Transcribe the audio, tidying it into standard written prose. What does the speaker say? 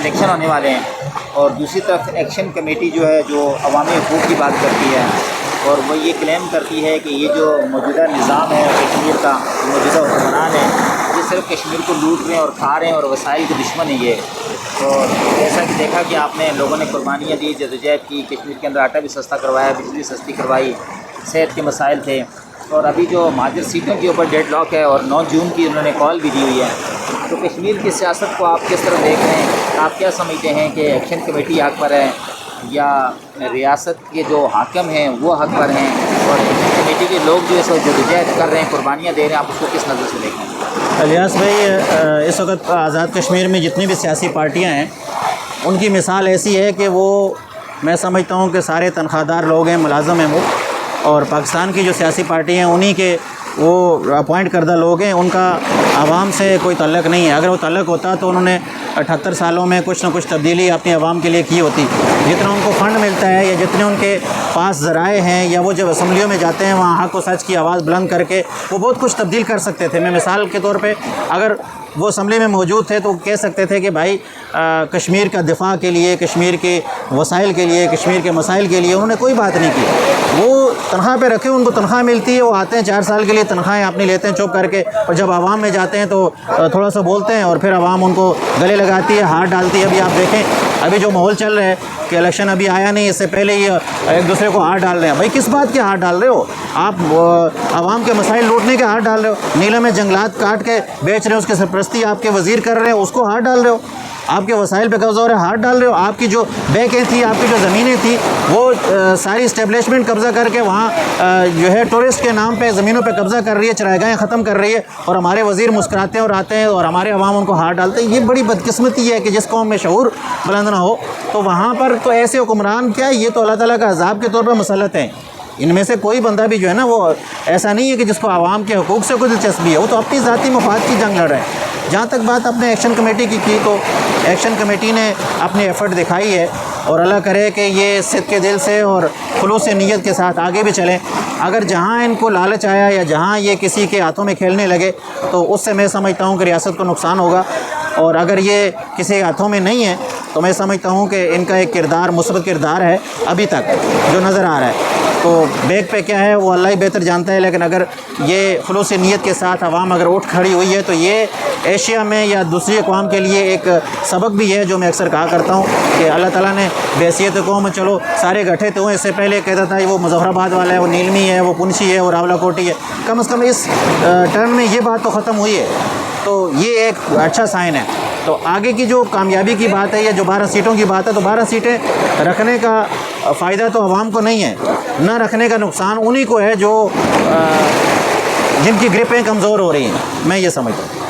Election ہونے والے ہیں، اور دوسری طرف ایکشن کمیٹی جو ہے جو عوامی حقوق کی بات کرتی ہے، اور وہ یہ کلیم کرتی ہے کہ یہ جو موجودہ نظام ہے کشمیر کا، موجودہ حکمران ہے، یہ صرف کشمیر کو لوٹ رہے ہیں اور کھا رہے ہیں اور وسائل کے دشمن ہیں یہ۔ اور جیسا کہ دیکھا کہ آپ نے لوگوں نے قربانیاں دی، جدوجہد کی، کشمیر کے اندر آٹا بھی سستا کروایا، بجلی سستی کروائی، صحت کے مسائل تھے، اور ابھی جو مہاجر سیٹوں کے اوپر ڈیڈ لاک ہے اور 9 جون کی انہوں نے کال بھی دی ہوئی ہے۔ تو کشمیر کی سیاست کو آپ کس طرح دیکھ رہے ہیں؟ آپ کیا سمجھتے ہیں کہ ایکشن کمیٹی حق پر ہے یا ریاست کے جو حاکم ہیں وہ حق پر ہیں، اور ایکشن کمیٹی کے لوگ جو اس وقت جدوجہد کر رہے ہیں، قربانیاں دے رہے ہیں، آپ اس کو کس نظر سے دیکھیں گے؟ الیاس بھائی، اس وقت آزاد کشمیر میں جتنی بھی سیاسی پارٹیاں ہیں ان کی مثال ایسی ہے کہ وہ، میں سمجھتا ہوں کہ سارے تنخواہ دار لوگ ہیں، ملازم ہیں وہ، اور پاکستان کی جو سیاسی پارٹی ہیں انہی کے وہ اپوائنٹ کردہ لوگ ہیں، ان کا عوام سے کوئی تعلق نہیں ہے۔ اگر وہ تعلق ہوتا تو انہوں نے 78 سالوں میں کچھ نہ کچھ تبدیلی اپنی عوام کے لیے کی ہوتی۔ جتنا ان کو فنڈ ملتا ہے یا جتنے ان کے پاس ذرائع ہیں، یا وہ جب اسمبلیوں میں جاتے ہیں وہاں حق و سچ کی آواز بلند کر کے وہ بہت کچھ تبدیل کر سکتے تھے۔ میں مثال کے طور پہ اگر وہ اسمبلی میں موجود تھے تو کہہ سکتے تھے کہ بھائی کشمیر کا دفاع کے لیے، کشمیر کے وسائل کے لیے، کشمیر کے مسائل کے لیے انہوں نے کوئی بات نہیں کی۔ وہ تنخواہ پہ رکھے، ان کو تنخواہ ملتی ہے، وہ آتے ہیں 4 سال کے لیے تنخواہیں اپنی لیتے ہیں چپ کر کے، اور جب عوام میں جاتے ہیں تو تھوڑا سا بولتے ہیں اور پھر عوام ان کو گلے لگاتی ہے، ہاتھ ڈالتی ہے۔ ابھی آپ دیکھیں ابھی جو ماحول چل رہا ہے کہ الیکشن ابھی آیا نہیں، اس سے پہلے ہی ایک دوسرے کو ہاتھ ڈال رہے ہیں۔ بھائی کس بات کے ہاتھ ڈال رہے ہو آپ؟ عوام کے مسائل لوٹنے کے ہاتھ ڈال رہے ہو، نیلم میں جنگلات کاٹ کے بیچ رہے ہو، اس کی سرپرستی آپ کے وزیر کر رہے ہیں، اس کو ہاتھ ڈال رہے ہو۔ آپ کے وسائل پہ قبضہ ہو رہا ہے، ہاتھ ڈال رہے ہو۔ آپ کی جو بینکیں تھیں، آپ کی جو زمینیں تھیں، وہ ساری اسٹیبلشمنٹ قبضہ کر کے وہاں جو ہے ٹورسٹ کے نام پہ زمینوں پہ قبضہ کر رہی ہے، چرائیگاہیں ختم کر رہی ہے، اور ہمارے وزیر مسکراتے ہیں اور آتے ہیں اور ہمارے عوام ان کو ہاتھ ڈالتے ہیں۔ یہ بڑی بدقسمتی ہے کہ جس قوم میں شعور بلند نہ ہو تو وہاں پر تو ایسے حکمران کیا، یہ تو اللہ تعالیٰ کا عذاب کے طور پہ مسلط ہیں۔ ان میں سے کوئی بندہ بھی جو ہے نا وہ ایسا نہیں ہے کہ جس کو عوام کے حقوق سے کوئی دلچسپی ہے، وہ تو اپنی ذاتی مفاد کی جنگ لڑ رہے ہیں۔ جہاں تک بات اپنے ایکشن کمیٹی کی تو ایکشن کمیٹی نے اپنی ایفرٹ دکھائی ہے، اور اللہ کرے کہ یہ صدق کے دل سے اور خلوص نیت کے ساتھ آگے بھی چلیں۔ اگر جہاں ان کو لالچ آیا یا جہاں یہ کسی کے ہاتھوں میں کھیلنے لگے تو اس سے میں سمجھتا ہوں کہ ریاست کو نقصان ہوگا، اور اگر یہ کسی کے ہاتھوں میں نہیں ہے تو میں سمجھتا ہوں کہ ان کا ایک کردار، مثبت کردار ہے ابھی تک جو نظر آ رہا ہے۔ تو بیک پہ کیا ہے وہ اللہ ہی بہتر جانتا ہے، لیکن اگر یہ خلوص نیت کے ساتھ عوام اگر اٹھ کھڑی ہوئی ہے تو یہ ایشیا میں یا دوسری اقوام کے لیے ایک سبق بھی ہے، جو میں اکثر کہا کرتا ہوں کہ اللہ تعالیٰ نے بحیثیت قوم، چلو سارے گٹھے تو ہوئے، اس سے پہلے کہتا تھا وہ مظفر آباد والا ہے، وہ نیلمی ہے، وہ پنچی ہے، وہ راولہ کوٹی ہے، کم از کم اس ٹرن میں یہ بات تو ختم ہوئی ہے، تو یہ ایک اچھا سائن ہے۔ تو آگے کی جو کامیابی کی بات ہے یا جو 12 سیٹوں کی بات ہے، تو 12 سیٹیں رکھنے کا فائدہ تو عوام کو نہیں ہے، نہ رکھنے کا نقصان انہی کو ہے جو جن کی گرپیں کمزور ہو رہی ہیں، میں یہ سمجھتا ہوں۔